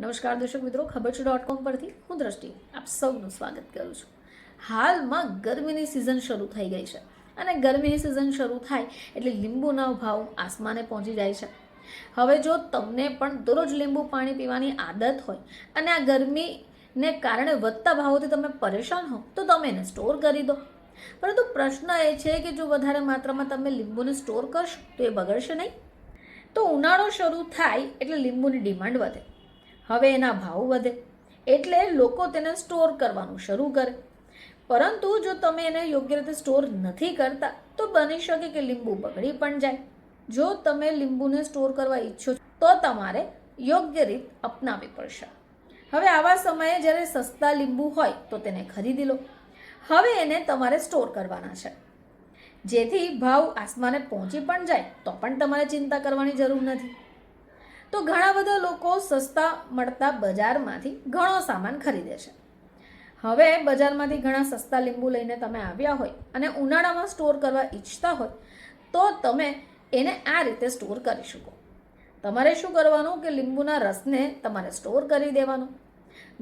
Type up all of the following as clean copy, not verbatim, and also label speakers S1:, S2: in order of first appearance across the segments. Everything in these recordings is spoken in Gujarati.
S1: નમસ્કાર દર્શક મિત્રો, ખબર છે .com પરથી હું દ્રષ્ટિ આપ સૌનું સ્વાગત કરું છું. હાલમાં ગરમીની સિઝન શરૂ થઈ ગઈ છે અને ગરમીની સિઝન શરૂ થાય એટલે લીંબુના ભાવ આસમાને પહોંચી જાય છે. હવે જો તમને પણ દરરોજ લીંબુ પાણી પીવાની આદત હોય અને આ ગરમીને કારણે વધતા ભાવોથી તમે પરેશાન હો તો તમે એને સ્ટોર કરી દો. પરંતુ પ્રશ્ન એ છે કે જો વધારે માત્રામાં તમે લીંબુને સ્ટોર કરશો તો એ બગડશે નહીં. તો ઉનાળો શરૂ થાય એટલે લીંબુની ડિમાન્ડ વધે, હવે એના ભાવ વધે એટલે લોકો તેને સ્ટોર કરવાનું શરૂ કરે. પરંતુ જો તમે એને યોગ્ય રીતે સ્ટોર નથી કરતા તો બની શકે કે લીંબુ બગડી પણ જાય. જો તમે લીંબુને સ્ટોર કરવા ઈચ્છો તો તમારે યોગ્ય રીત અપનાવવી પડશે. હવે આવા સમયે જ્યારે સસ્તા લીંબુ હોય તો તેને ખરીદી લો. હવે એને તમારે સ્ટોર કરવાના છે, જેથી ભાવ આસમાને પહોંચી પણ જાય તો પણ તમારે ચિંતા કરવાની જરૂર નથી. તો ઘણા બધા લોકો સસ્તા મળતા બજારમાંથી ઘણો સામાન ખરીદે છે. હવે બજારમાંથી ઘણા સસ્તા લીંબુ લઈને તમે આવ્યા હોય અને ઉનાળામાં સ્ટોર કરવા ઈચ્છતા હોય તો તમે એને આ રીતે સ્ટોર કરી શકો. તમારે શું કરવાનું કે લીંબુના રસને તમારે સ્ટોર કરી દેવાનો.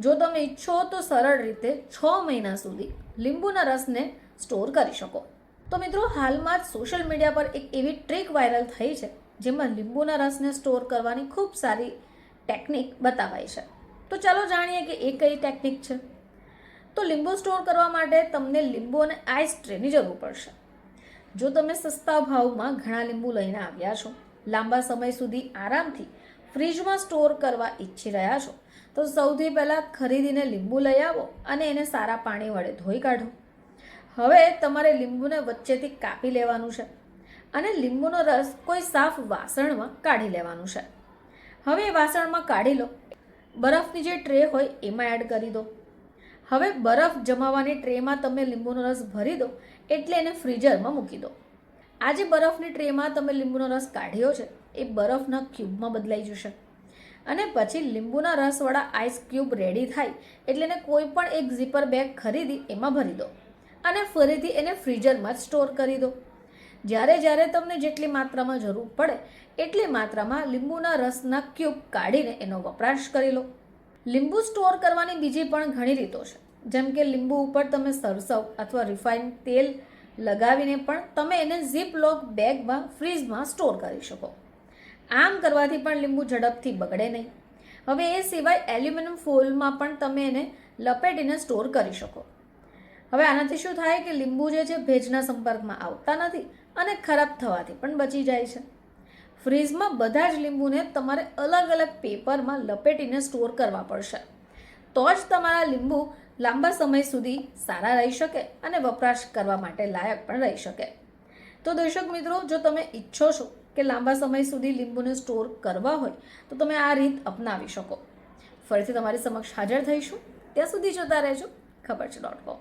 S1: જો તમે ઈચ્છો તો સરળ રીતે 6 મહિના સુધી લીંબુના રસને સ્ટોર કરી શકો. તો મિત્રો, હાલમાં જ સોશિયલ મીડિયા પર એક એવી ટ્રીક વાયરલ થઈ છે જેમાં લીંબુના રસને સ્ટોર કરવાની ખૂબ સારી ટેકનિક બતાવાય છે. તો ચાલો જાણીએ કે એ કઈ ટેકનિક છે. તો લીંબુ સ્ટોર કરવા માટે તમને લીંબુ અને આઈસ ટ્રેની જરૂર પડશે. જો તમે સસ્તા ભાવમાં ઘણા લીંબુ લઈને આવ્યા છો, લાંબા સમય સુધી આરામથી ફ્રીજમાં સ્ટોર કરવા ઈચ્છી રહ્યા છો, તો સૌથી પહેલાં ખરીદીને લીંબુ લઈ આવો અને એને સારા પાણી વડે ધોઈ કાઢો. હવે તમારે લીંબુને વચ્ચેથી કાપી લેવાનું છે અને લીંબુનો રસ કોઈ સાફ વાસણમાં કાઢી લેવાનું છે. હવે એ વાસણમાં કાઢી લો. બરફની જે ટ્રે હોય એમાં એડ કરી દો. હવે બરફ જમાવાની ટ્રેમાં તમે લીંબુનો રસ ભરી દો એટલે એને ફ્રીઝરમાં મૂકી દો. આ જે બરફની ટ્રેમાં તમે લીંબુનો રસ કાઢ્યો છે એ બરફના ક્યુબમાં બદલાઈ જશે અને પછી લીંબુના રસવાળા આઈસ ક્યુબ રેડી થાય એટલે એને કોઈ પણ એક ઝીપર બેગ ખરીદી એમાં ભરી દો અને ફરીથી એને ફ્રીઝરમાં જ સ્ટોર કરી દો. જ્યારે તમને જેટલી માત્રામાં જરૂર પડે એટલી માત્રામાં લીંબુના રસના ક્યુબ કાઢીને એનો વપરાશ કરી લો. લીંબુ સ્ટોર કરવાની બીજી પણ ઘણી રીતો છે, જેમ કે લીંબુ ઉપર તમે સરસવ અથવા રિફાઇન તેલ લગાવીને પણ તમે એને ઝીપ લોક બેગમાં ફ્રીઝમાં સ્ટોર કરી શકો. આમ કરવાથી પણ લીંબુ ઝડપથી બગડે નહીં. હવે એ સિવાય એલ્યુમિનિયમ ફોઇલમાં પણ તમે એને લપેટીને સ્ટોર કરી શકો. હવે આનાથી શું થાય કે લીંબુ જે છે ભેજના સંપર્કમાં આવતા નથી અને ખરાબ થવાથી પણ બચી જાય છે. ફ્રીઝમાં બધા જ લીંબુને તમારે અલગ અલગ પેપરમાં લપેટીને સ્ટોર કરવા પડશે, તો જ તમારા લીંબુ લાંબા સમય સુધી સારા રહી શકે અને વપરાશ કરવા માટે લાયક પણ રહી શકે. તો દર્શક મિત્રો, જો તમે ઈચ્છો છો કે લાંબા સમય સુધી લીંબુને સ્ટોર કરવા હોય તો તમે આ રીત અપનાવી શકો. ફરીથી તમારી સમક્ષ હાજર થઈશું. ત્યાં સુધી જોતા રહેજો ખબર છે .com.